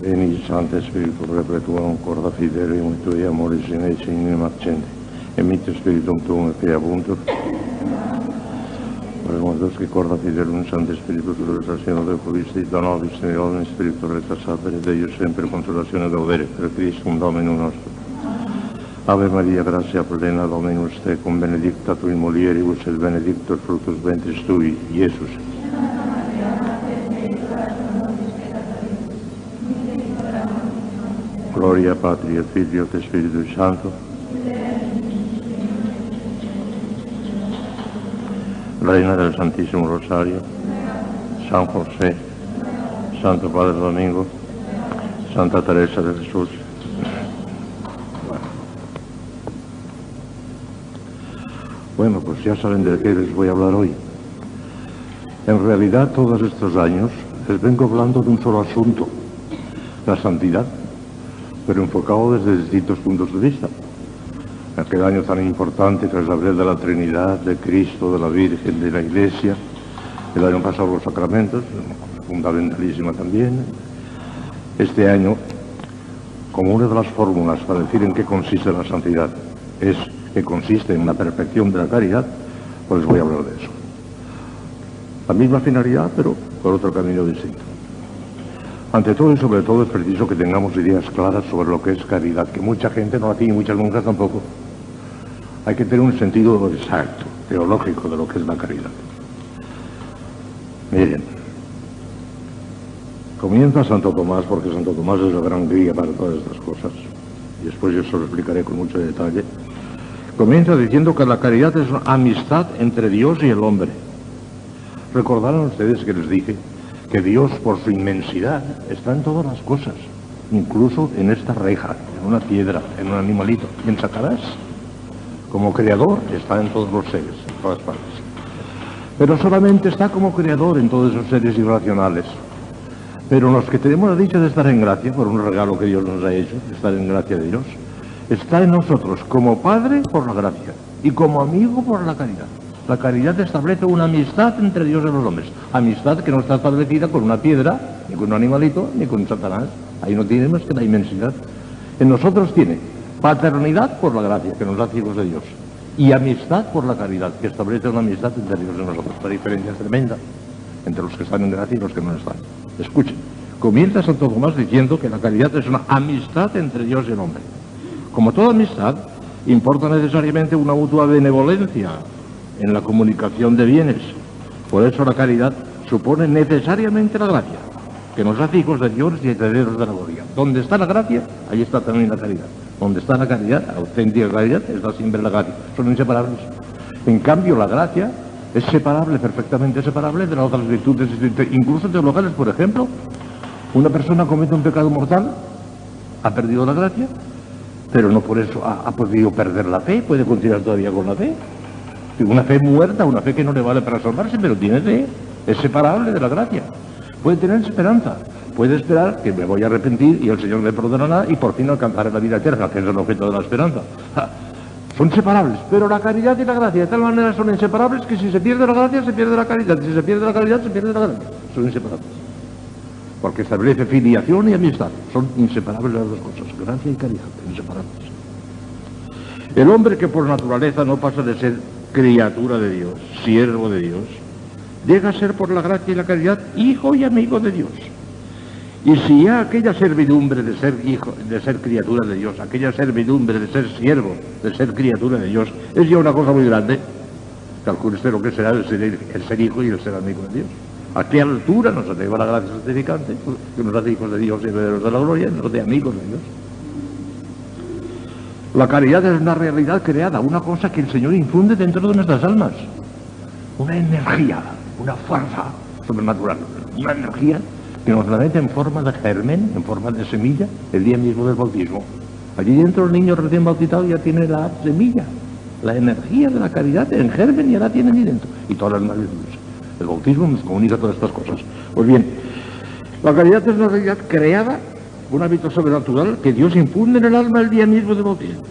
Veni, Santo Spiritus, repletuam corda fidelium Tui amoris in ecce in accenti, e mitte Spiritum Tuum et creabuntur. Oremos Deus que corda fidelium Santo Spiritus, retracción de Cristi, da nobis in omnis Spiritus retrasabere, Deus sempre consolazione gaudere, per Christum Dominum nostrum. Ave Maria, gratia plena, Dominus tecum, benedicta tui mulieribus, et benedictus fructus ventris tui, Iesus. Gloria Patri et Filio et Spiritus Santo. Reina del Santísimo Rosario, San José, Santo Padre Domingo, Santa Teresa de Jesús. Bueno, pues ya saben de qué les voy a hablar hoy. En realidad, todos estos años les vengo hablando de un solo asunto, la santidad, pero enfocado desde distintos puntos de vista. Aquel año tan importante que les hablé de la Trinidad, de Cristo, de la Virgen, de la Iglesia, el año pasado los sacramentos, fundamentalísima también. Este año, como una de las fórmulas para decir en qué consiste la santidad, es que consiste en la perfección de la caridad, pues les voy a hablar de eso. La misma finalidad, pero por otro camino distinto. Ante todo y sobre todo es preciso que tengamos ideas claras sobre lo que es caridad, que mucha gente no la tiene y muchas monjas tampoco. Hay que tener un sentido exacto, teológico de lo que es la caridad. Miren, comienza Santo Tomás, porque Santo Tomás es la gran guía para todas estas cosas, y después yo se lo explicaré con mucho detalle. Comienza diciendo que la caridad es una amistad entre Dios y el hombre. Recordarán ustedes que les dije que Dios, por su inmensidad, está en todas las cosas, incluso en esta reja, en una piedra, en un animalito. ¿Quién sacarás? Como creador está en todos los seres, en todas partes. Pero solamente está como creador en todos esos seres irracionales. Pero los que tenemos la dicha de estar en gracia, por un regalo que Dios nos ha hecho, de estar en gracia de Dios, está en nosotros como Padre por la gracia y como amigo por la caridad. La caridad establece una amistad entre Dios y los hombres. Amistad que no está establecida con una piedra, ni con un animalito, ni con Satanás. Ahí no tiene más que la inmensidad. En nosotros tiene paternidad por la gracia, que nos hace hijos de Dios, y amistad por la caridad, que establece una amistad entre Dios y nosotros. La diferencia es tremenda entre los que están en gracia y los que no están. Escuchen, comienza Santo Tomás diciendo que la caridad es una amistad entre Dios y el hombre. Como toda amistad, importa necesariamente una mutua benevolencia en la comunicación de bienes. Por eso la caridad supone necesariamente la gracia, que nos hace hijos de Dios y herederos de la gloria. Donde está la gracia, ahí está también la caridad. Donde está la caridad, auténtica caridad, está siempre la gracia. Son inseparables. En cambio, la gracia es separable, perfectamente separable de las otras virtudes, incluso teologales. Por ejemplo, una persona comete un pecado mortal, ha perdido la gracia, pero no por eso ha podido perder la fe, puede continuar todavía con la fe. Una fe muerta, una fe que no le vale para salvarse, pero tiene fe, es separable de la gracia. Puede tener esperanza, puede esperar que me voy a arrepentir y el Señor me perdonará y por fin alcanzaré la vida eterna, que es el objeto de la esperanza. Son separables, pero la caridad y la gracia de tal manera son inseparables que si se pierde la gracia, se pierde la caridad, si se pierde la caridad, se pierde la gracia. Son inseparables. Porque establece filiación y amistad. Son inseparables las dos cosas, gracia y caridad, inseparables. El hombre que por naturaleza no pasa de ser criatura de Dios, siervo de Dios, llega a ser por la gracia y la caridad hijo y amigo de Dios. Y si ya aquella servidumbre de ser hijo, de ser criatura de Dios, aquella servidumbre de ser siervo, de ser criatura de Dios, es ya una cosa muy grande, calcule usted lo que será el ser hijo y el ser amigo de Dios. ¿A qué altura nos eleva la gracia santificante? Que nos hace hijos de Dios y herederos de la gloria, nos de amigos de Dios. La caridad es una realidad creada, una cosa que el Señor infunde dentro de nuestras almas. Una energía, una fuerza sobrenatural, una energía que nos la mete en forma de germen, en forma de semilla, el día mismo del bautismo. Allí dentro el niño recién bautizado ya tiene la semilla, la energía de la caridad en germen ya la tiene allí dentro. Y todas las virtudes. El bautismo nos comunica todas estas cosas. Pues bien, la caridad es una realidad creada, un hábito sobrenatural que Dios infunde en el alma el día mismo del bautismo.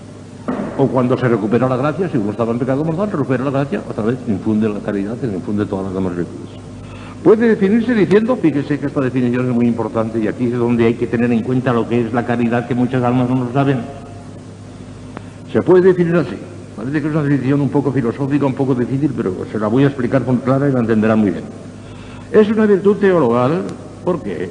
O cuando se recupera la gracia, si uno estaba en pecado mortal, recupera la gracia, otra vez infunde la caridad y infunde todas las demás virtudes. Puede definirse diciendo, fíjese que esta definición es muy importante y aquí es donde hay que tener en cuenta lo que es la caridad, que muchas almas no lo saben. Se puede definir así. Parece que es una definición un poco filosófica, un poco difícil, pero se la voy a explicar con clara y la entenderán muy bien. Es una virtud teologal, ¿por qué?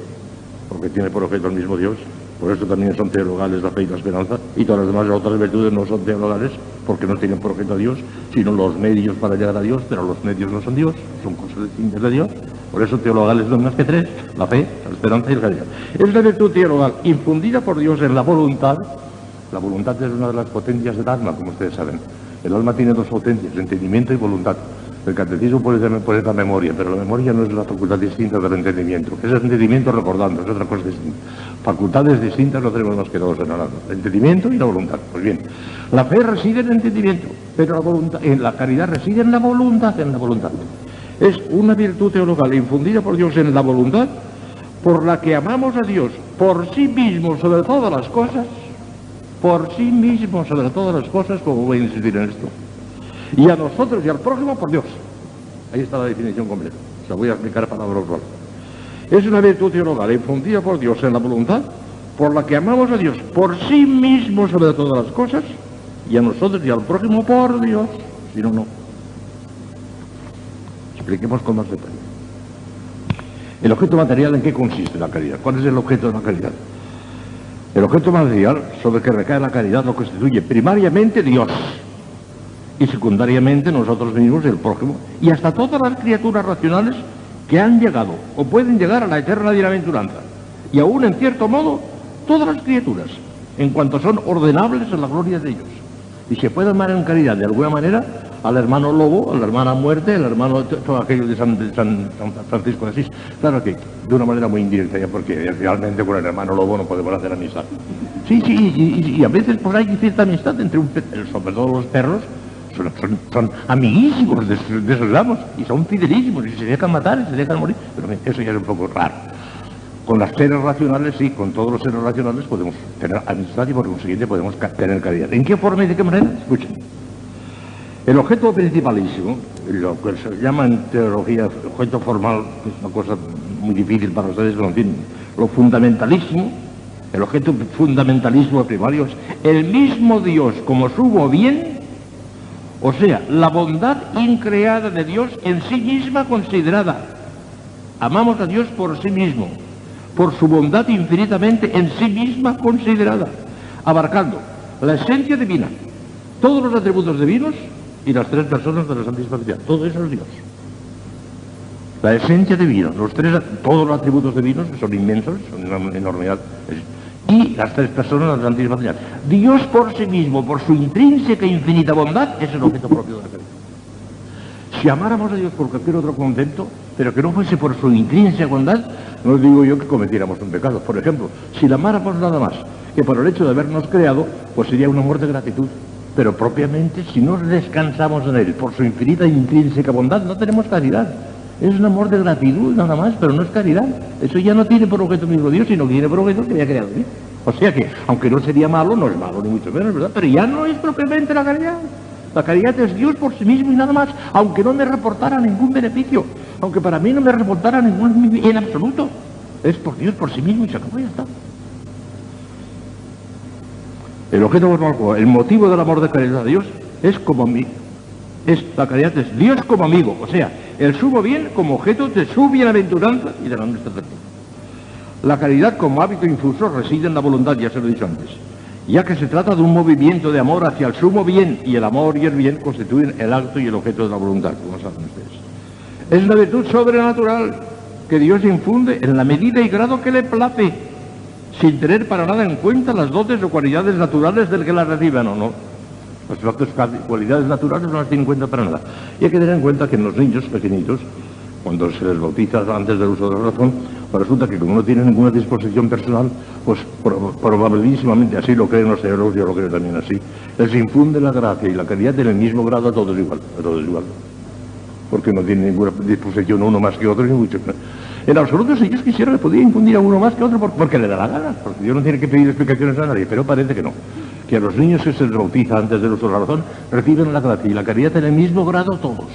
Porque tiene por objeto el mismo Dios. Por eso también son teologales la fe y la esperanza, y todas las demás otras virtudes no son teologales porque no tienen por objeto a Dios, sino los medios para llegar a Dios, pero los medios no son Dios, son cosas distintas de Dios. Por eso teologales no hay más que tres: la fe, la esperanza y la caridad. Es una virtud teologal infundida por Dios en la voluntad. La voluntad es una de las potencias del alma, como ustedes saben. El alma tiene dos potencias, entendimiento y voluntad. El catecismo puede ser la memoria, pero la memoria no es la facultad distinta del entendimiento. Es el entendimiento recordando, es otra cosa distinta. Facultades distintas no tenemos más que dos en el alma: el entendimiento y la voluntad. Pues bien, la fe reside en el entendimiento, pero la voluntad, la caridad reside en la voluntad, Es una virtud teologal infundida por Dios en la voluntad, por la que amamos a Dios por sí mismo sobre todas las cosas, como voy a insistir en esto, y a nosotros y al prójimo por Dios. Ahí está la definición completa. Se la voy a explicar palabra por palabra. Es una virtud teologal infundida por Dios en la voluntad, por la que amamos a Dios por sí mismo sobre todas las cosas, y a nosotros y al prójimo por Dios. Si no, no. Expliquemos con más detalle. ¿El objeto material en qué consiste la caridad? ¿Cuál es el objeto de la caridad? El objeto material sobre el que recae la caridad lo constituye primariamente Dios, y secundariamente nosotros mismos, el prójimo, y hasta todas las criaturas racionales que han llegado o pueden llegar a la eterna bienaventuranza, y aún en cierto modo todas las criaturas, en cuanto son ordenables en la gloria de ellos. Y se puede amar en caridad de alguna manera al hermano lobo, a la hermana muerte, al hermano, todo aquello de San Francisco de Asís. Claro que de una manera muy indirecta, ya, porque realmente con el hermano lobo no podemos hacer amistad. Sí, y a veces pues hay cierta amistad entre sobre todo los perros. Son amiguísimos de esos amos, y son fidelísimos, y se dejan matar, y se dejan morir, pero eso ya es un poco raro. Con las seres racionales, sí, con todos los seres racionales podemos tener amistad y por consiguiente podemos tener caridad. ¿En qué forma y de qué manera? Escuchen. El objeto principalísimo, lo que se llama en teología objeto formal, que es una cosa muy difícil para ustedes, pero en fin, lo fundamentalísimo, el objeto fundamentalismo primario es el mismo Dios como sumo bien. O sea, la bondad increada de Dios en sí misma considerada. Amamos a Dios por sí mismo, por su bondad infinitamente en sí misma considerada, abarcando la esencia divina, todos los atributos divinos y las tres personas de la Santísima Trinidad. Todo eso es Dios. La esencia divina, todos los atributos divinos, que son inmensos, son una enormidad, y las tres personas de la Santísima Trinidad. Dios por sí mismo, por su intrínseca e infinita bondad, es el objeto propio de la caridad. Si amáramos a Dios por cualquier otro concepto, pero que no fuese por su intrínseca bondad, no digo yo que cometiéramos un pecado. Por ejemplo, si la amáramos nada más que por el hecho de habernos creado, pues sería un amor de gratitud. Pero propiamente, si no descansamos en él por su infinita e intrínseca bondad, no tenemos caridad. Es un amor de gratitud nada más, pero no es caridad. Eso ya no tiene por objeto mismo Dios, sino que tiene por objeto que había creado Dios. O sea que, aunque no sería malo, no es malo ni mucho menos, ¿verdad? Pero ya no es propiamente la caridad. La caridad es Dios por sí mismo y nada más, aunque no me reportara ningún beneficio, aunque para mí no me reportara ningún bien en absoluto. Es por Dios por sí mismo y se acabó y ya está. El objeto, el motivo del amor de caridad a Dios es como amigo. La caridad es Dios como amigo, o sea, el sumo bien como objeto de su bienaventuranza y de la nuestra eterna. La caridad como hábito infuso reside en la voluntad, ya se lo he dicho antes, ya que se trata de un movimiento de amor hacia el sumo bien, y el amor y el bien constituyen el acto y el objeto de la voluntad, como saben ustedes. Es una virtud sobrenatural que Dios infunde en la medida y grado que le place, sin tener para nada en cuenta las dotes o cualidades naturales del que la reciban o no. Las cualidades naturales no las tienen en cuenta para nada. Y hay que tener en cuenta que en los niños pequeñitos, cuando se les bautiza antes del uso de la razón, pues resulta que como no tienen ninguna disposición personal, pues probabilísimamente así lo creen los teólogos, yo lo creo también así, les infunde la gracia y la caridad en el mismo grado a todos igual, porque no tienen ninguna disposición uno más que otro, ni mucho. En absoluto, si Dios quisiera, le podría infundir a uno más que otro porque le da la gana, porque Dios no tiene que pedir explicaciones a nadie, pero parece que no. Que a los niños que se les bautiza antes del uso de la razón reciben la gracia y la caridad en el mismo grado todos.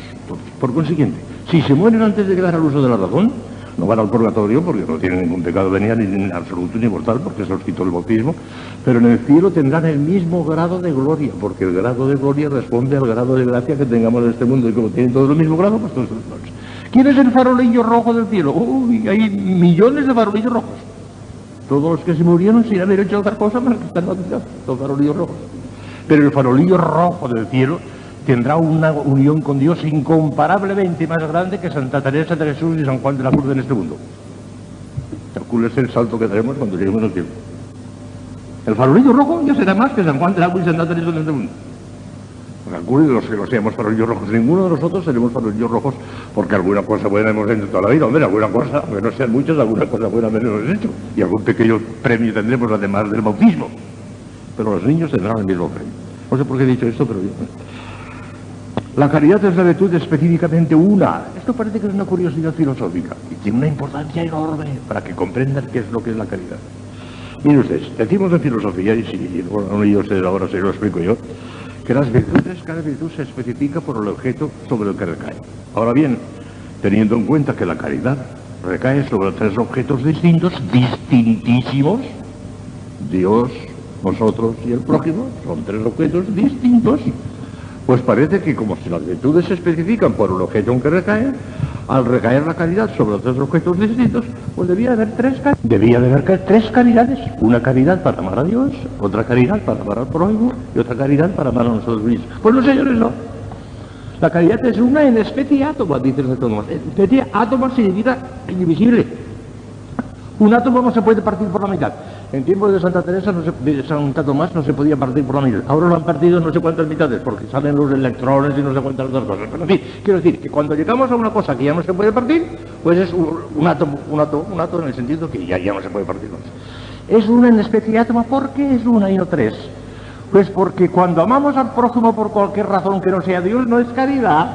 Por consiguiente, Si se mueren antes de quedar al uso de la razón, no van al purgatorio porque no tienen ningún pecado venial ni en absoluto ni mortal, porque se los quitó el bautismo, pero en el cielo tendrán el mismo grado de gloria, porque el grado de gloria responde al grado de gracia que tengamos en este mundo, y como tienen todos el mismo grado, pues todos los. ¿Quién es el farolillo rojo del cielo? Uy, hay millones de farolillos rojos. Todos los que se murieron sin haber hecho otra cosa más que están bautizados, los farolillos rojos. Pero el farolillo rojo del cielo tendrá una unión con Dios incomparablemente más grande que Santa Teresa de Jesús y San Juan de la Cruz en este mundo. Calcúlese el salto que daremos cuando lleguemos al cielo. El farolillo rojo ya será más que San Juan de la Cruz y Santa Teresa en este mundo. Calculen los que no seamos farolillos rojos. Ninguno de nosotros seremos farolillos rojos porque alguna cosa buena hemos hecho toda la vida. Hombre, alguna cosa, aunque no sean muchas, alguna cosa buena hemos hecho. Y algún pequeño premio tendremos además del bautismo. Pero los niños tendrán el mismo premio. No sé por qué he dicho esto, pero yo. La caridad es la virtud específicamente una. Esto parece que es una curiosidad filosófica y tiene una importancia enorme para que comprendan qué es lo que es la caridad. Miren ustedes, decimos en filosofía, y si bueno, yo sé, ahora se lo explico yo, que las virtudes, cada virtud se especifica por el objeto sobre el que recae. Ahora bien, teniendo en cuenta que la caridad recae sobre tres objetos distintos, distintísimos, Dios, nosotros y el prójimo, son tres objetos distintos, pues parece que como si las virtudes se especifican por el objeto en que recaen, al recaer la caridad sobre los tres objetos distintos, pues debía de haber tres caridades. Una caridad para amar a Dios, otra caridad para amar al prójimo y otra caridad para amar a nosotros mismos. Pues no, señores, no. La caridad es una en especie átomo, dice Santo Tomás. Especie átomo significa indivisible. Un átomo no se puede partir por la mitad. En tiempos de Santa Teresa, de Santo Tomás, no se podía partir por la mitad. Ahora lo han partido no sé cuántas mitades, porque salen los electrones y no sé cuántas otras cosas. Pero en fin, quiero decir que cuando llegamos a una cosa que ya no se puede partir, pues es un átomo en el sentido que ya no se puede partir. Es una en especie átomo. ¿Por qué es una y no tres? Pues porque cuando amamos al prójimo por cualquier razón que no sea Dios, no es caridad.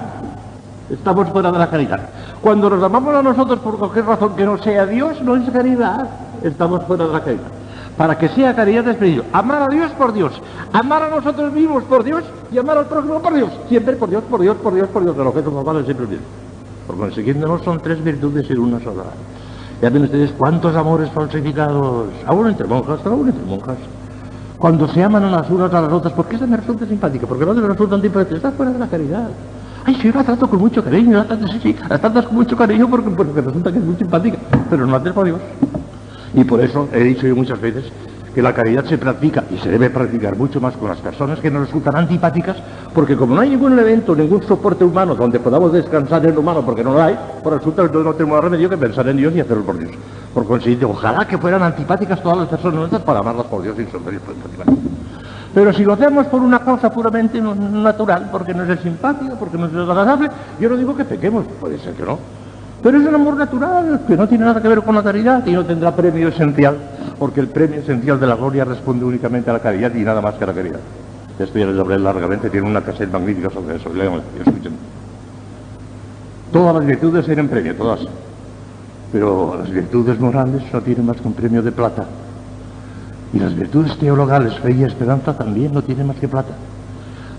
Estamos fuera de la caridad. Cuando nos amamos a nosotros por cualquier razón que no sea Dios, no es caridad. Estamos fuera de la caridad. Para que sea caridad es preciso amar a Dios por Dios, amar a nosotros mismos por Dios y amar al prójimo por Dios. Siempre por Dios, por Dios, por Dios, por Dios. El objeto normal es siempre el mismo. Por consiguiente, no son tres virtudes en una sola. Ya ven ustedes cuántos amores falsificados, aún entre monjas. Cuando se aman a las unas a las otras, ¿por qué esa me resulta simpática? Porque no me resulta antipática. Está fuera de la caridad. Ay, sí, yo la trato con mucho cariño, la tratas con mucho cariño porque resulta que es muy simpática, pero no haces por Dios. Y por eso he dicho yo muchas veces que la caridad se practica y se debe practicar mucho más con las personas que nos resultan antipáticas, porque como no hay ningún evento, ningún soporte humano donde podamos descansar en lo humano, porque no lo hay, pues resulta que no tenemos más remedio que pensar en Dios y hacerlo por Dios. Por consiguiente, ojalá que fueran antipáticas todas las personas nuestras para amarlas por Dios y sufrir por antipáticas. Pero si lo hacemos por una causa puramente natural, porque no es simpático, porque no es agradable, yo no digo que pequemos, puede ser que no. Pero es un amor natural, que no tiene nada que ver con la caridad y no tendrá premio esencial, porque el premio esencial de la gloria responde únicamente a la caridad y nada más que a la caridad. Esto ya les hablé largamente, tiene una cassette magnífica sobre eso, léanla y escuchen. Todas las virtudes tienen premio, todas. Pero las virtudes morales no tienen más que un premio de plata. Y las virtudes teologales, fe y esperanza, también no tienen más que plata.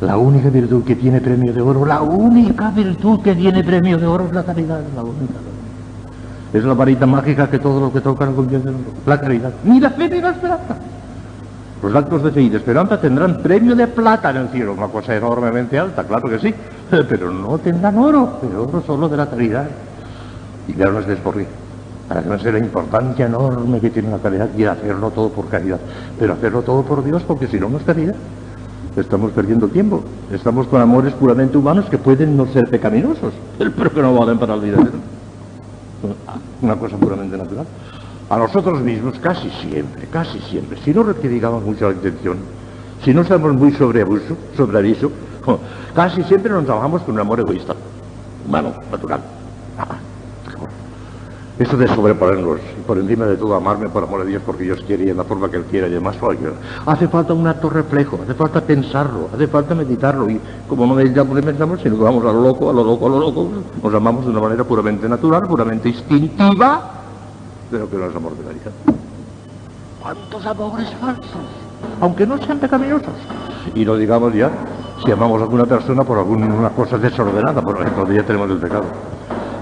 La única virtud que tiene premio de oro, la única virtud que tiene premio de oro es la caridad, la única. Es la varita mágica que todo lo que tocan lo convierte en oro. La caridad, ni la fe ni la esperanza. Los actos de fe y de esperanza tendrán premio de plata en el cielo, una cosa enormemente alta, claro que sí, pero no tendrán oro, pero oro solo de la caridad. Y vean ustedes por qué. Para que no sea la importancia enorme que tiene la caridad y hacerlo todo por caridad, pero hacerlo todo por Dios, porque si no, no es caridad. Estamos perdiendo tiempo. Estamos con amores puramente humanos que pueden no ser pecaminosos, pero que no valen para la vida eterna. Una cosa puramente natural. A nosotros mismos, casi siempre, si no rectificamos mucho la intención, si no estamos muy sobre aviso, casi siempre nos trabajamos con un amor egoísta, humano, natural. Eso de sobreponernos y por encima de todo amarme por amor a Dios porque Dios quiere y en la forma que Él quiera y demás, hace falta un acto reflejo, hace falta pensarlo, hace falta meditarlo y como no meditamos ni pensamos, sino que vamos a lo loco, nos amamos de una manera puramente natural, puramente instintiva, pero que no es amor de caridad. ¿Cuántos amores falsos? Aunque no sean pecaminosos. Y no digamos ya si amamos a alguna persona por alguna cosa desordenada, por ejemplo, ya tenemos el pecado.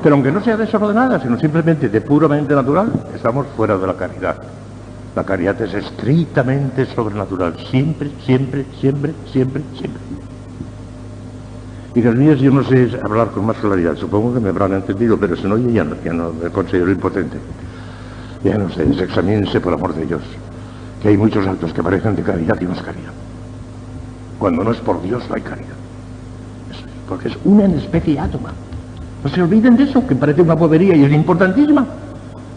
Pero aunque no sea desordenada, sino simplemente de puramente natural, estamos fuera de la caridad. La caridad es estrictamente sobrenatural, siempre, siempre, siempre, siempre, siempre. Hijas mías, yo no sé hablar con más claridad, supongo que me habrán entendido, pero si no, yo ya no me considero impotente. Ya no sé, examínense por amor de Dios, que hay muchos actos que parecen de caridad y no es caridad. Cuando no es por Dios, no hay caridad. Porque es una especie átoma. No se olviden de eso, que parece una bobería y es importantísima.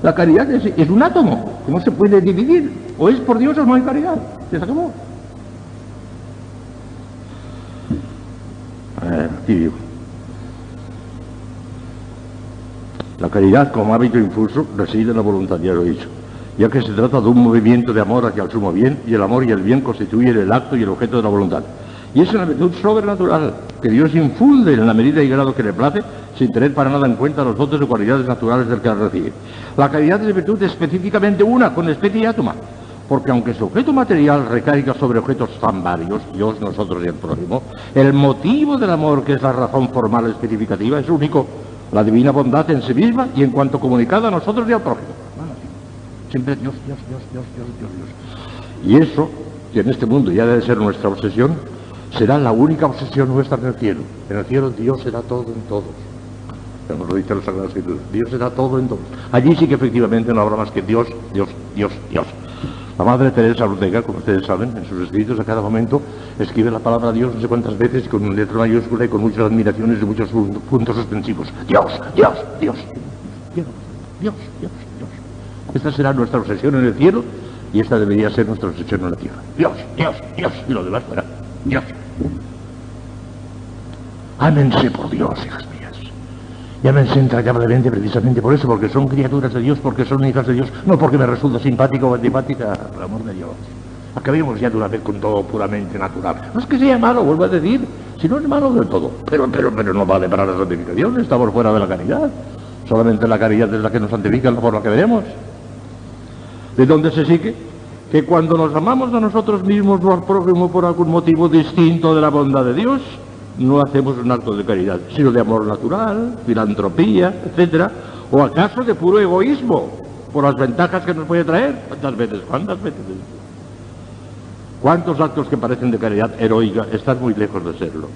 La caridad es un átomo, que no se puede dividir. O es por Dios o no hay caridad. Se acabó. Aquí digo. La caridad como hábito infuso reside en la voluntad, ya lo he dicho, ya que se trata de un movimiento de amor hacia el sumo bien, y el amor y el bien constituyen el acto y el objeto de la voluntad. Y es una virtud sobrenatural que Dios infunde en la medida y grado que le place, sin tener para nada en cuenta los dotes o cualidades naturales del que la recibe. La caridad es virtud específicamente una, con especie y átoma, porque aunque su objeto material recaiga sobre objetos tan varios, Dios, nosotros y el prójimo, el motivo del amor, que es la razón formal especificativa, es único, la divina bondad en sí misma y en cuanto comunicada a nosotros y al prójimo. Siempre Dios, Dios, Dios, Dios, Dios, Dios, Dios. Y eso, que en este mundo ya debe ser nuestra obsesión, será la única obsesión nuestra en el cielo. En el cielo Dios será todo en todos. Como lo dice la Sagrada Escritura, Dios será todo en todos. Allí sí que efectivamente no habrá más que Dios, Dios, Dios, Dios. La Madre Teresa Ortega, como ustedes saben, en sus escritos a cada momento escribe la palabra Dios no sé cuántas veces, con una letra mayúscula y con muchas admiraciones y muchos puntos suspensivos. Dios, Dios, Dios, Dios, Dios, Dios, Dios. Esta será nuestra obsesión en el cielo y esta debería ser nuestra obsesión en la tierra. Dios, Dios, Dios, y lo demás fuera Dios. Ámense por Dios, hijas mías. Llámense entrañablemente precisamente por eso, porque son criaturas de Dios, porque son hijas de Dios, no porque me resulta simpático o antipática, por amor de Dios. Acabemos ya de una vez con todo puramente natural. No es que sea malo, vuelvo a decir, si no es malo del todo, pero no vale para la santificación, estamos fuera de la caridad. Solamente la caridad es la que nos santifica, por la que veremos. ¿De dónde se sigue? Que cuando nos amamos a nosotros mismos o al prójimo por algún motivo distinto de la bondad de Dios, no hacemos un acto de caridad, sino de amor natural, filantropía, etcétera, o acaso de puro egoísmo, por las ventajas que nos puede traer. ¿Cuántas veces? ¿Cuántas veces? ¿Cuántos actos que parecen de caridad heroica están muy lejos de serlo?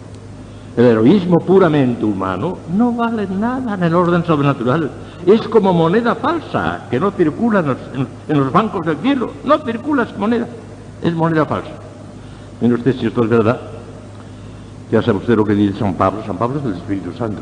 El heroísmo puramente humano no vale nada en el orden sobrenatural. Es como moneda falsa, que no circula en los bancos del cielo. No circula, es moneda falsa. Mire usted si esto es verdad. Ya sabe usted lo que dice San Pablo. San Pablo es del Espíritu Santo.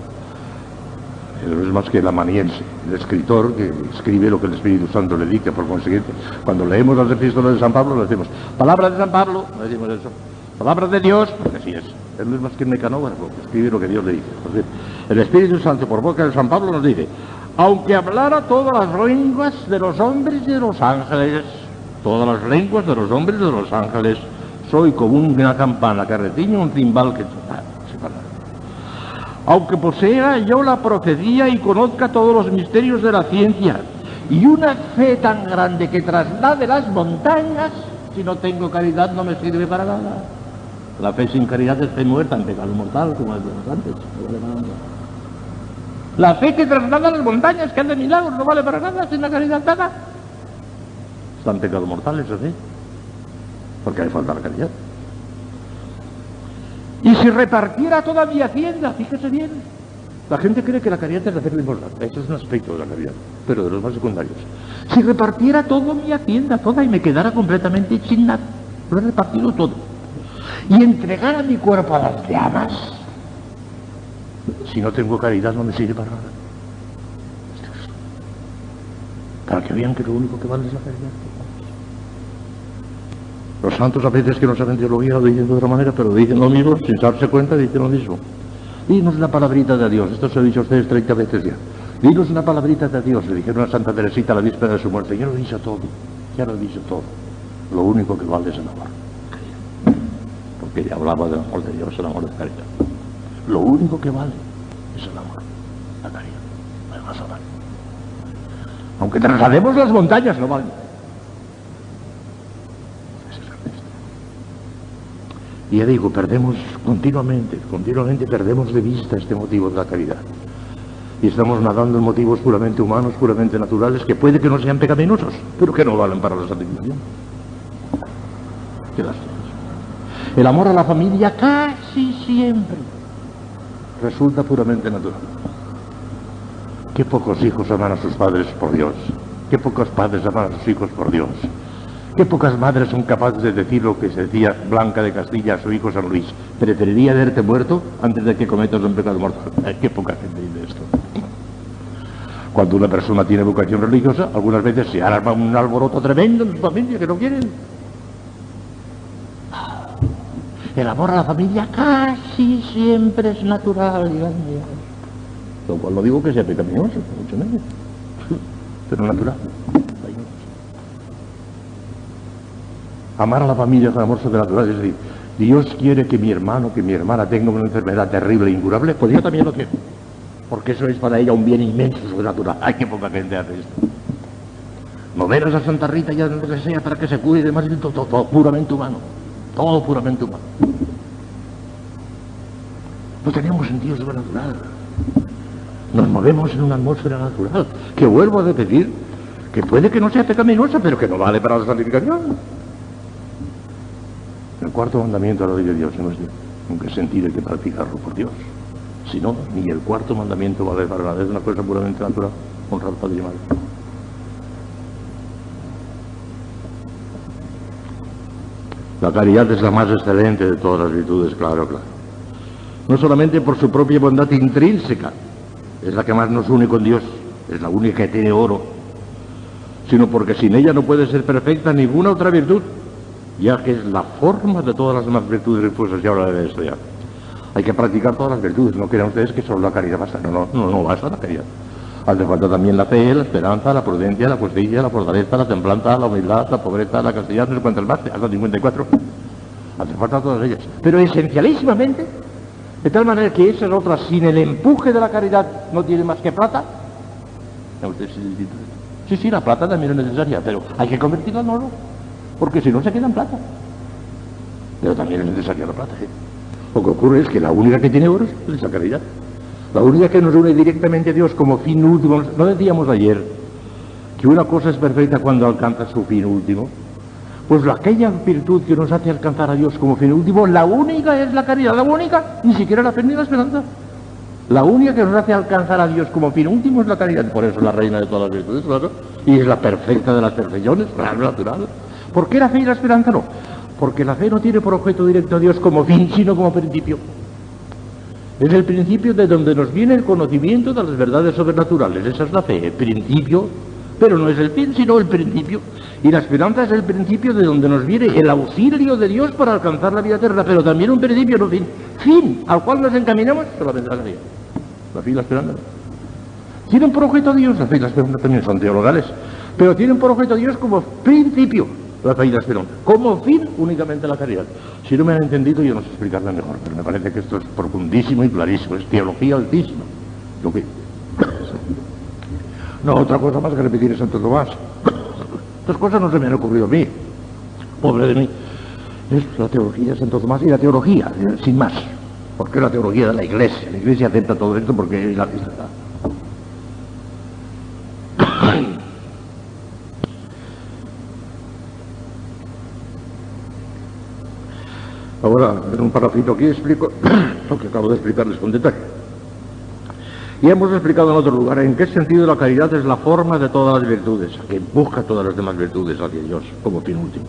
No es más que el amaniense, el escritor que escribe lo que el Espíritu Santo le dicta. Por consiguiente, cuando leemos las epístolas de San Pablo, le decimos, palabra de San Pablo, no decimos eso. Palabra de Dios, porque así es. Él no es más que un mecanógrafo que escribe lo que Dios le dice. Entonces, el Espíritu Santo, por boca de San Pablo, nos dice, aunque hablara todas las lenguas de los hombres y de los ángeles, todas las lenguas de los hombres y de los ángeles, soy como una campana que retiñe un cimbal que aunque posea yo la profecía y conozca todos los misterios de la ciencia y una fe tan grande que traslade las montañas, si no tengo caridad no me sirve para nada. La fe sin caridad es fe muerta en pecado mortal, como decíamos antes. No vale para nada. La fe que traslada las montañas, que hace milagros, no vale para nada, sin la caridad nada. Está en pecado mortal esa fe, porque hay falta la caridad. Y si repartiera toda mi hacienda, fíjese bien, la gente cree que la caridad es hacer limosna. Eso es un aspecto de la caridad, pero de los más secundarios. Si repartiera toda mi hacienda, toda, y me quedara completamente sin nada, lo he repartido todo, y entregara mi cuerpo a las llamas, si no tengo caridad no me sirve para nada. Para que vean que lo único que vale es la caridad. Los santos a veces que no saben teología lo dicen de otra manera, pero dicen lo mismo, sin darse cuenta dicen lo mismo. Dinos una palabrita de Dios, esto se lo he dicho a ustedes 30 veces ya. Dinos una palabrita de Dios, le dijeron a Santa Teresita a la víspera de su muerte. Ya lo he dicho todo, ya lo he dicho todo. Lo único que vale es el amor. Porque ella hablaba del amor de Dios, el amor de caridad. Lo único que vale es el amor, la caridad, no hay más amor. Aunque traslademos las montañas, no vale. Y ya digo, perdemos continuamente perdemos de vista este motivo de la caridad. Y estamos nadando en motivos puramente humanos, puramente naturales, que puede que no sean pecaminosos, pero que no valen para la santificación. Qué lástima. El amor a la familia casi siempre resulta puramente natural. Qué pocos hijos aman a sus padres por Dios. Qué pocos padres aman a sus hijos por Dios. Qué pocas madres son capaces de decir lo que se decía Blanca de Castilla a su hijo San Luis: preferiría verte muerto antes de que cometas un pecado mortal. Qué poca gente dice esto. Cuando una persona tiene vocación religiosa, algunas veces se arma un alboroto tremendo en su familia que no quieren. El amor a la familia casi siempre es natural, digamos. Lo cual no digo que sea pecaminoso, mucho menos, pero natural. Amar a la familia con amor sobrenatural, es decir, Dios quiere que mi hermano, que mi hermana tenga una enfermedad terrible e incurable, pues yo también lo quiero. Porque eso es para ella un bien inmenso, sobrenatural. ¡Ay, qué poca gente hace esto! Mover a esa Santa Rita ya lo que sea para que se cuide, más todo puramente humano. Todo puramente humano. No tenemos sentido sobrenatural. Nos movemos en una atmósfera natural, que vuelvo a repetir, que puede que no sea pecaminosa, pero que no vale para la santificación. El cuarto mandamiento de la ley de Dios no es Dios. ¿En qué sentido hay que practicarlo por Dios? Si no, ni el cuarto mandamiento vale para nada, es una cosa puramente natural, honrar padre y madre. La caridad es la más excelente de todas las virtudes, claro. No solamente por su propia bondad intrínseca, es la que más nos une con Dios, es la única que tiene oro, sino porque sin ella no puede ser perfecta ninguna otra virtud, ya que es la forma de todas las demás virtudes difusas, y ahora de esto ya. Hay que practicar todas las virtudes, no crean ustedes que solo la caridad basta, no basta la caridad. Hace falta también la fe, la esperanza, la prudencia, la justicia, la fortaleza, la templanza, la humildad, la pobreza, la castidad, no sé cuántas más, hasta 54. Hace falta todas ellas. Pero esencialísimamente, de tal manera que esas otras, sin el empuje de la caridad, no tienen más que plata. Sí, la plata también es necesaria, pero hay que convertirla en oro, porque si no se queda en plata. Pero también es necesaria la plata, ¿eh? Lo que ocurre es que la única que tiene oro es la caridad. La única que nos une directamente a Dios como fin último. ¿No decíamos ayer que una cosa es perfecta cuando alcanza su fin último? Pues aquella virtud que nos hace alcanzar a Dios como fin último, la única es la caridad, la única, ni siquiera la fe ni la esperanza. La única que nos hace alcanzar a Dios como fin último es la caridad, por eso es la reina de todas las virtudes, claro, y es la perfecta de las perfecciones, claro, natural. ¿Por qué la fe y la esperanza no? Porque la fe no tiene por objeto directo a Dios como fin, sino como principio. Es el principio de donde nos viene el conocimiento de las verdades sobrenaturales. Esa es la fe, el principio, pero no es el fin, sino el principio. Y la esperanza es el principio de donde nos viene el auxilio de Dios para alcanzar la vida eterna, pero también un principio, no fin. Fin, al cual nos encaminamos, solamente la caridad. La fe y la esperanza. Tienen por objeto a Dios, la fe y la esperanza también son teologales, pero tienen por objeto a Dios como principio. La fe y la esperanza. Como fin, únicamente la caridad. Si no me han entendido, yo no sé explicarla mejor, pero me parece que esto es profundísimo y clarísimo, es teología altísima. Lo que... No, otra cosa más que repetir es Santo Tomás. Estas cosas no se me han ocurrido a mí. Pobre de mí. Es la teología de Santo Tomás y la teología, sin más. Porque es la teología de la Iglesia. La Iglesia acepta todo esto porque es la... Ahora, en un parrafito aquí explico lo que acabo de explicarles con detalle. Y hemos explicado en otro lugar en qué sentido la caridad es la forma de todas las virtudes, que busca todas las demás virtudes hacia Dios, como fin último.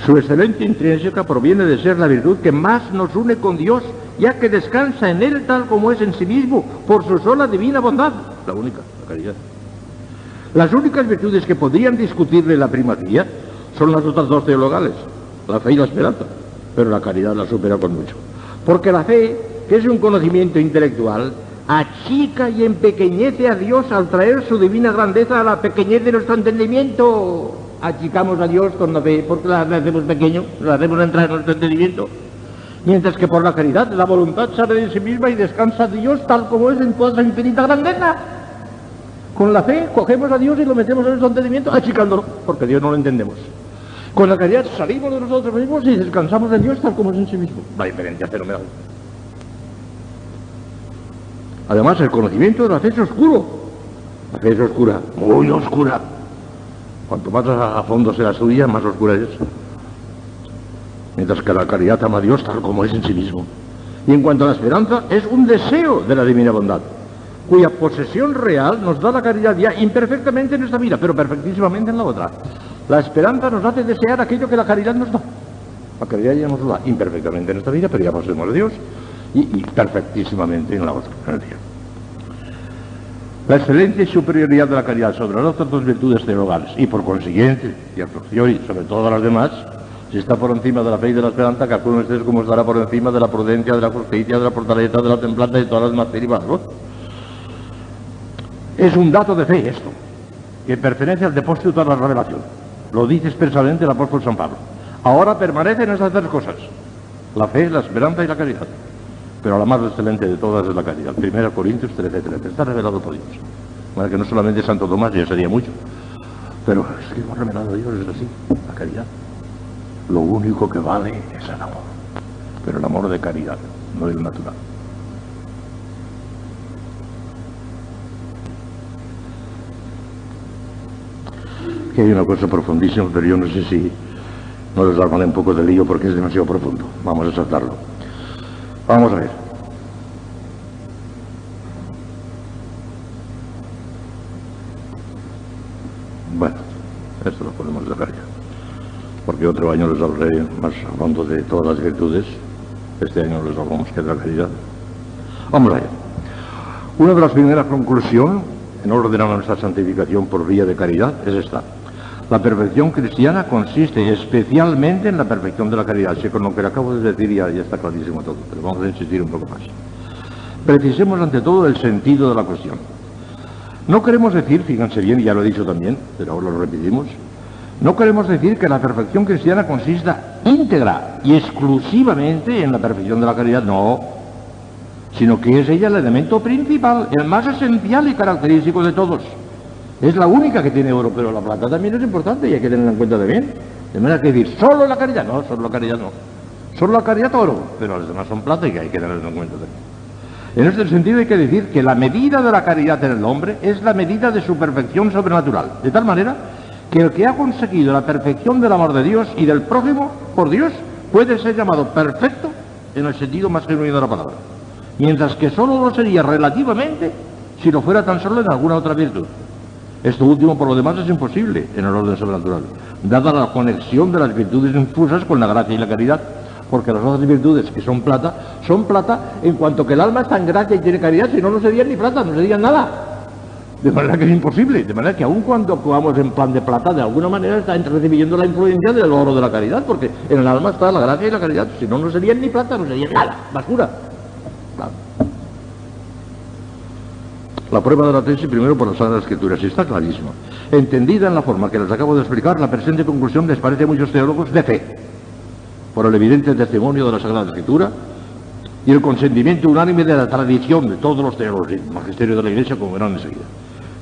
Su excelencia intrínseca proviene de ser la virtud que más nos une con Dios, ya que descansa en Él tal como es en sí mismo, por su sola divina bondad. La única, la caridad. Las únicas virtudes que podrían discutirle la primacía son las otras dos teologales, la fe y la esperanza. Pero la caridad la supera con mucho. Porque la fe, que es un conocimiento intelectual, achica y empequeñece a Dios al traer su divina grandeza a la pequeñez de nuestro entendimiento. Achicamos a Dios con la fe porque la hacemos pequeño, la hacemos entrar en nuestro entendimiento. Mientras que por la caridad la voluntad sale de sí misma y descansa a Dios tal como es en toda su infinita grandeza. Con la fe cogemos a Dios y lo metemos en nuestro entendimiento achicándolo, porque Dios no lo entendemos. Con la caridad salimos de nosotros mismos y descansamos en Dios tal como es en sí mismo. La diferencia fenomenal. Además, el conocimiento de la fe es oscuro. La fe es oscura, muy oscura. Cuanto más a fondo se la estudia, más oscura es. Mientras que la caridad ama a Dios tal como es en sí mismo. Y en cuanto a la esperanza, es un deseo de la divina bondad, cuya posesión real nos da la caridad ya imperfectamente en esta vida, pero perfectísimamente en la otra. La esperanza nos hace desear aquello que la caridad nos da. La caridad ya nos lo da imperfectamente en esta vida, pero ya poseemos a Dios y perfectísimamente en la otra, en el cielo. La excelencia y superioridad de la caridad sobre las otras dos virtudes teologales y por consiguiente, y a priori sobre todas las demás, si está por encima de la fe y de la esperanza, calculen ustedes cómo estará por encima de la prudencia, de la justicia, de la fortaleza, de la templanza y de todas las más derivadas, ¿no? Es un dato de fe esto, que pertenece al depósito de la revelación. Lo dice expresamente el apóstol San Pablo. Ahora permanecen estas tres cosas: la fe, la esperanza y la caridad. Pero la más excelente de todas es la caridad. 1 Corintios 13:13. Está revelado por Dios. Bueno, que no solamente Santo Tomás, ya sería mucho. Pero es que hemos revelado a Dios, es así, la caridad. Lo único que vale es el amor. Pero el amor de caridad, no el natural. Que hay una cosa profundísima, pero yo no sé si no les armaré un poco de lío porque es demasiado profundo. Vamos a saltarlo. Vamos a ver. Bueno, esto lo podemos dejar ya, porque otro año les hablaré más a fondo de todas las virtudes. Este año les hablamos que de la caridad. Vamos allá. Una de las primeras conclusiones en orden a nuestra santificación por vía de caridad es esta: la perfección cristiana consiste especialmente en la perfección de la caridad. Si con lo que le acabo de decir ya está clarísimo todo, pero vamos a insistir un poco más. Precisemos ante todo el sentido de la cuestión. No queremos decir, fíjense bien, y ya lo he dicho también, pero ahora lo repetimos, no queremos decir que la perfección cristiana consista íntegra y exclusivamente en la perfección de la caridad, no, sino que es ella el elemento principal, el más esencial y característico de todos. Es la única que tiene oro, pero la plata también es importante y hay que tenerla en cuenta también. De manera que decir, solo la caridad, no, solo la caridad no. Solo la caridad oro, pero las demás son plata y que hay que tenerla en cuenta también. En este sentido hay que decir que la medida de la caridad en el hombre es la medida de su perfección sobrenatural, de tal manera que el que ha conseguido la perfección del amor de Dios y del prójimo por Dios puede ser llamado perfecto en el sentido más genuino de la palabra, mientras que solo lo sería relativamente si lo fuera tan solo en alguna otra virtud. Esto último, por lo demás, es imposible en el orden sobrenatural, dada la conexión de las virtudes infusas con la gracia y la caridad, porque las otras virtudes, que son plata en cuanto que el alma está en gracia y tiene caridad, si no, no serían ni plata, no serían nada. De manera que es imposible, de manera que aun cuando actuamos en plan de plata, de alguna manera está recibiendo la influencia del oro de la caridad, porque en el alma está la gracia y la caridad, si no, no serían ni plata, no serían nada, basura. Claro. La prueba de la tesis primero por las Sagradas Escrituras, y está clarísimo. Entendida en la forma que les acabo de explicar, la presente conclusión les parece a muchos teólogos de fe, por el evidente testimonio de la Sagrada Escritura y el consentimiento unánime de la tradición de todos los teólogos y el magisterio de la Iglesia, como verán enseguida.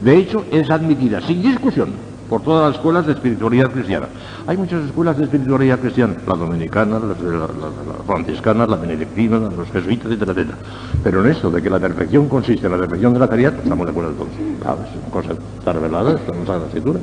De hecho, es admitida sin discusión por todas las escuelas de espiritualidad cristiana. Hay muchas escuelas de espiritualidad cristiana, la dominicana, la franciscana, la benedictina, los jesuitas, etcétera, etcétera. Pero en esto de que la perfección consiste en la perfección de la caridad, estamos de acuerdo todos. Claro, es una cosa está revelada, está en la Sagrada Escritura.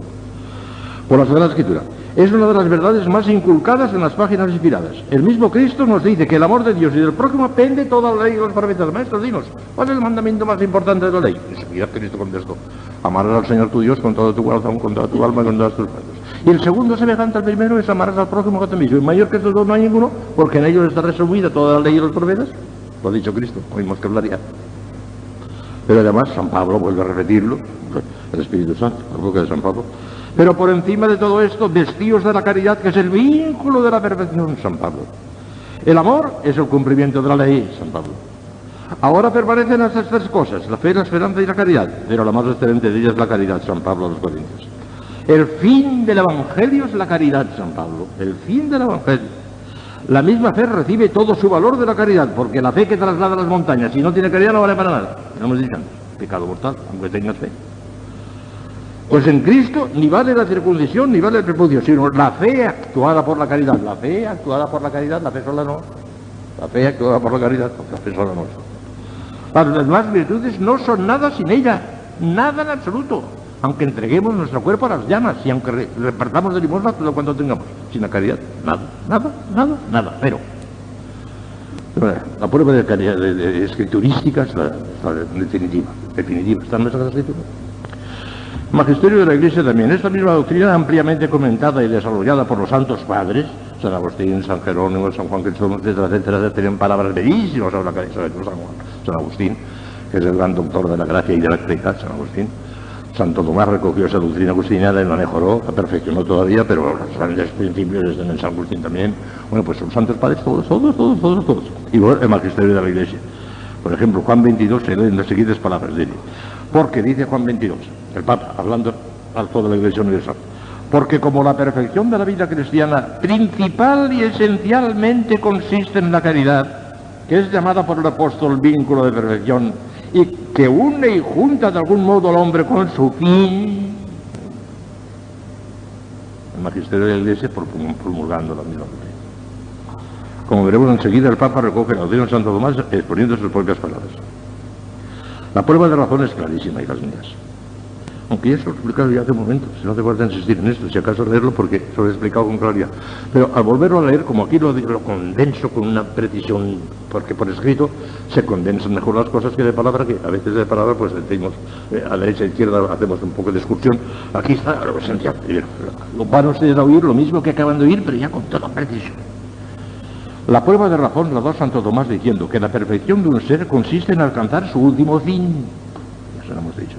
Por la Sagrada Escritura. Es una de las verdades más inculcadas en las páginas inspiradas. El mismo Cristo nos dice que el amor de Dios y del prójimo pende toda la ley y los profetas. Maestros, dinos, ¿cuál es el mandamiento más importante de la ley? Y enseguida Cristo contestó: amarás al Señor tu Dios con todo tu corazón, con toda tu alma y con todas tus fuerzas. Y el segundo, semejante al primero, es amarás al prójimo que te mismo. Y mayor que estos dos no hay ninguno, porque en ellos está resumida toda la ley y los profetas. Lo ha dicho Cristo, oímos que hablaría. Pero además, San Pablo vuelve a repetirlo, el Espíritu Santo, la boca de San Pablo. Pero por encima de todo esto, vestíos de la caridad, que es el vínculo de la perfección, San Pablo. El amor es el cumplimiento de la ley, San Pablo. Ahora permanecen estas tres cosas, la fe, la esperanza y la caridad, pero la más excelente de ellas es la caridad, San Pablo a los Corintios. El fin del Evangelio es la caridad, San Pablo, el fin del Evangelio. La misma fe recibe todo su valor de la caridad, porque la fe que traslada las montañas, si no tiene caridad, no vale para nada. No hemos dicho antes, pecado mortal, aunque tengas fe. Pues en Cristo ni vale la circuncisión ni vale el prepucio, sino la fe actuada por la caridad. La fe actuada por la caridad, la fe sola no. La fe actuada por la caridad, la fe sola no. Las demás virtudes no son nada sin ella, nada en absoluto. Aunque entreguemos nuestro cuerpo a las llamas y aunque repartamos de limosna todo cuanto tengamos. Sin la caridad, nada. Pero la prueba de caridad de escriturística es la definitiva. Está en nuestra escritura. Magisterio de la Iglesia también. Esta misma doctrina ampliamente comentada y desarrollada por los santos padres, San Agustín, San Jerónimo, San Juan Cristóbal, etcétera, tienen palabras bellísimas sobre la caridad, sobre todo San Agustín, que es el gran doctor de la gracia y de la caridad, San Agustín. Santo Tomás recogió esa doctrina agustiniana y la mejoró, la perfeccionó todavía, pero los grandes principios están en San Agustín también. Bueno, pues son santos padres todos. Y luego el magisterio de la Iglesia. Por ejemplo, Juan 22 se leen las siguientes palabras, dice, porque dice Juan 22, el Papa, hablando al todo de la Iglesia Universal, porque como la perfección de la vida cristiana principal y esencialmente consiste en la caridad, que es llamada por el apóstol vínculo de perfección, y que une y junta de algún modo al hombre con su fin, el magisterio de la Iglesia promulgando la misma doctrina. Como veremos enseguida, el Papa recoge la doctrina de Santo Tomás exponiendo sus propias palabras. La prueba de razón es clarísima, hijas mías. Aunque ya se lo he explicado ya hace un momento, si no hace falta insistir en esto, si acaso leerlo porque se lo he explicado con claridad. Pero al volverlo a leer, como aquí lo condenso con una precisión, porque por escrito se condensan mejor las cosas que de palabra, que a veces de palabra pues decimos a derecha e izquierda hacemos un poco de excursión. Aquí está lo esencial. Van ustedes a oír lo mismo que acaban de oír, pero ya con toda precisión. La prueba de razón la da Santo Tomás diciendo que la perfección de un ser consiste en alcanzar su último fin. Ya se lo hemos dicho.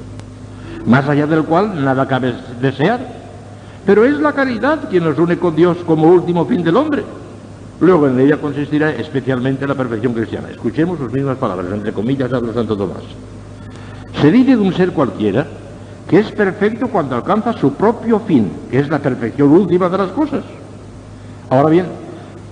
Más allá del cual nada cabe desear. Pero es la caridad quien nos une con Dios como último fin del hombre. Luego en ella consistirá especialmente la perfección cristiana. Escuchemos sus mismas palabras, entre comillas, habla Santo Tomás. Se dice de un ser cualquiera que es perfecto cuando alcanza su propio fin, que es la perfección última de las cosas. Ahora bien,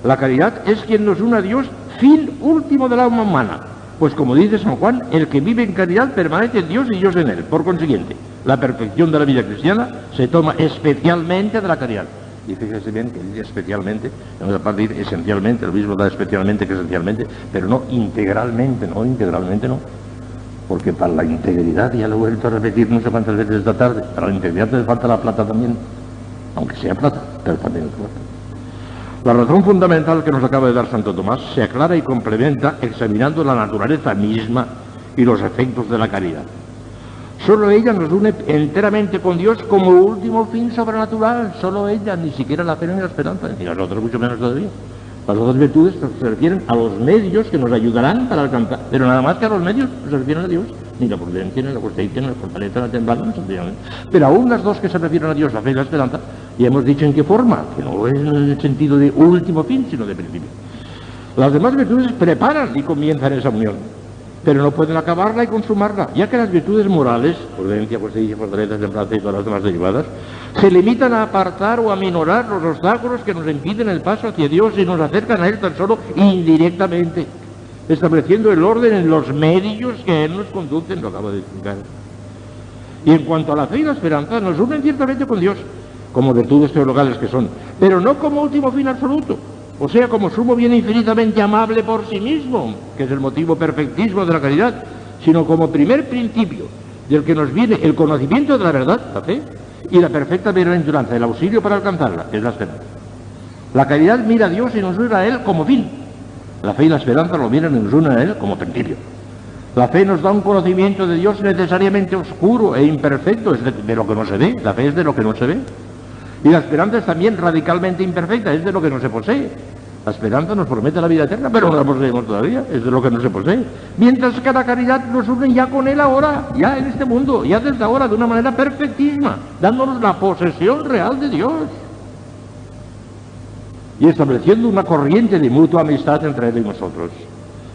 la caridad es quien nos une a Dios, fin último del alma humana. Pues como dice San Juan, el que vive en caridad permanece en Dios y Dios en él. Por consiguiente, la perfección de la vida cristiana se toma especialmente de la caridad. Y fíjese bien que dice especialmente, en otra parte dice esencialmente, lo mismo da especialmente que esencialmente, pero no integralmente, no. Porque para la integridad, ya lo he vuelto a repetir no sé cuántas veces esta tarde, para la integridad le falta la plata también, aunque sea plata, pero también es plata. La razón fundamental que nos acaba de dar Santo Tomás se aclara y complementa examinando la naturaleza misma y los efectos de la caridad. Solo ella nos une enteramente con Dios como último fin sobrenatural, solo ella, ni siquiera la fe ni la esperanza, y las otras mucho menos todavía. Las otras virtudes se refieren a los medios que nos ayudarán para alcanzar, pero nada más que a los medios se refieren a Dios, ni la prudencia, ni la justicia, ni la fortaleza, ni la templanza, pero aún las dos que se refieren a Dios, la fe y la esperanza, ya hemos dicho en qué forma, que no es en el sentido de último fin, sino de principio. Las demás virtudes preparan y comienzan esa unión, pero no pueden acabarla y consumarla, ya que las virtudes morales, prudencia, justicia, fortaleza, templanza y todas las demás derivadas, se limitan a apartar o a minorar los obstáculos que nos impiden el paso hacia Dios y nos acercan a Él tan solo indirectamente, estableciendo el orden en los medios que Él nos conducen, lo acabo de explicar. Y en cuanto a la fe y la esperanza, nos unen ciertamente con Dios, como virtudes teologales que son, pero no como último fin absoluto, o sea, como sumo bien infinitamente amable por sí mismo, que es el motivo perfectísimo de la caridad, sino como primer principio del que nos viene el conocimiento de la verdad, la fe, y la perfecta bienaventuranza, el auxilio para alcanzarla, que es la esperanza. La caridad mira a Dios y nos une a Él como fin. La fe y la esperanza lo miran y nos unen a Él como principio. La fe nos da un conocimiento de Dios necesariamente oscuro e imperfecto, es de lo que no se ve, la fe es de lo que no se ve. Y la esperanza es también radicalmente imperfecta, es de lo que no se posee. La esperanza nos promete la vida eterna, pero no la poseemos todavía, es de lo que no se posee. Mientras que la caridad nos une ya con Él ahora, ya en este mundo, ya desde ahora, de una manera perfectísima, dándonos la posesión real de Dios. Y estableciendo una corriente de mutua amistad entre Él y nosotros.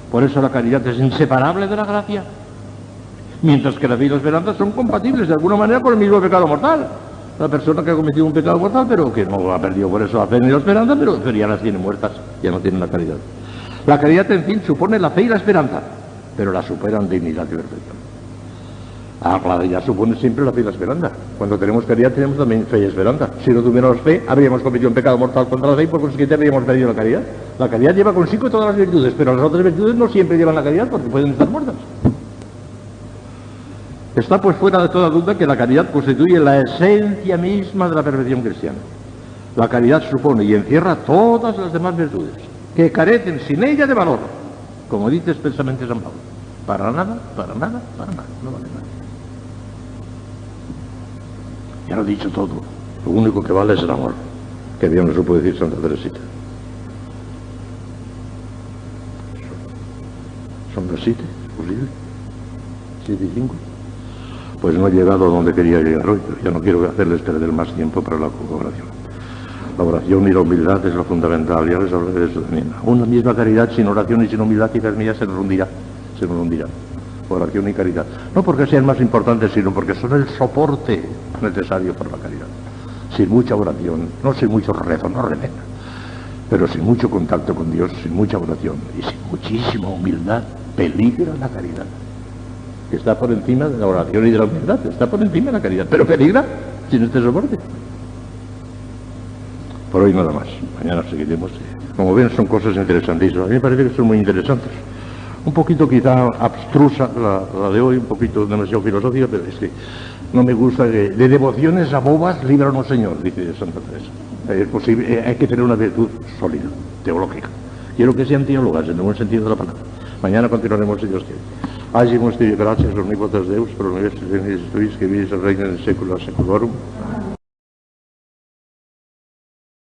Por eso la caridad es inseparable de la gracia. Mientras que la fe y la esperanza son compatibles de alguna manera con el mismo pecado mortal. La persona que ha cometido un pecado mortal, pero que no ha perdido por eso la fe ni la esperanza, pero ya las tiene muertas, ya no tienen la caridad. La caridad, en fin, supone la fe y la esperanza, pero la superan dignidad y perfección. La caridad supone siempre la fe y la esperanza. Cuando tenemos caridad tenemos también fe y esperanza. Si no tuviéramos fe, habríamos cometido un pecado mortal contra la fe y por consiguiente habríamos perdido la caridad. La caridad lleva consigo todas las virtudes, pero las otras virtudes no siempre llevan la caridad porque pueden estar muertas. Está pues fuera de toda duda que la caridad constituye la esencia misma de la perfección cristiana. La caridad supone y encierra todas las demás virtudes, que carecen sin ella de valor, como dice expresamente San Pablo. Para nada, para nada, para nada, no vale nada. Ya lo he dicho todo, lo único que vale es el amor, que bien lo supo decir Santa Teresita. ¿Son las 7? ¿Es posible? 7:05. Pues no he llegado a donde quería llegar hoy, pero ya no quiero hacerles perder más tiempo para la oración. La oración y la humildad es lo fundamental, ya les hablaré de eso también. Una misma caridad sin oración y sin humildad, hijas mías, se nos hundirá. Oración y caridad. No porque sean más importantes, sino porque son el soporte necesario para la caridad. Sin mucha oración, no sin mucho rezo, no remena, pero sin mucho contacto con Dios, sin mucha oración y sin muchísima humildad, peligra la caridad. Que está por encima de la oración y de la humildad, está por encima de la caridad, pero peligra sin este soporte. Por hoy nada más, mañana seguiremos. Como ven, son cosas interesantísimas, a mí me parece que son muy interesantes. Un poquito quizá abstrusa la de hoy, un poquito demasiado filosófica, pero es que no me gusta de devociones a bobas, líbranos Señor, dice Santa Teresa. Es posible, hay que tener una virtud sólida, teológica. Quiero que sean teólogas en el buen sentido de la palabra. Mañana continuaremos si Dios quiere. Hagi gracias omnipotens Deus, pro nobis Christus, que vivis et regnas in saecula saeculorum.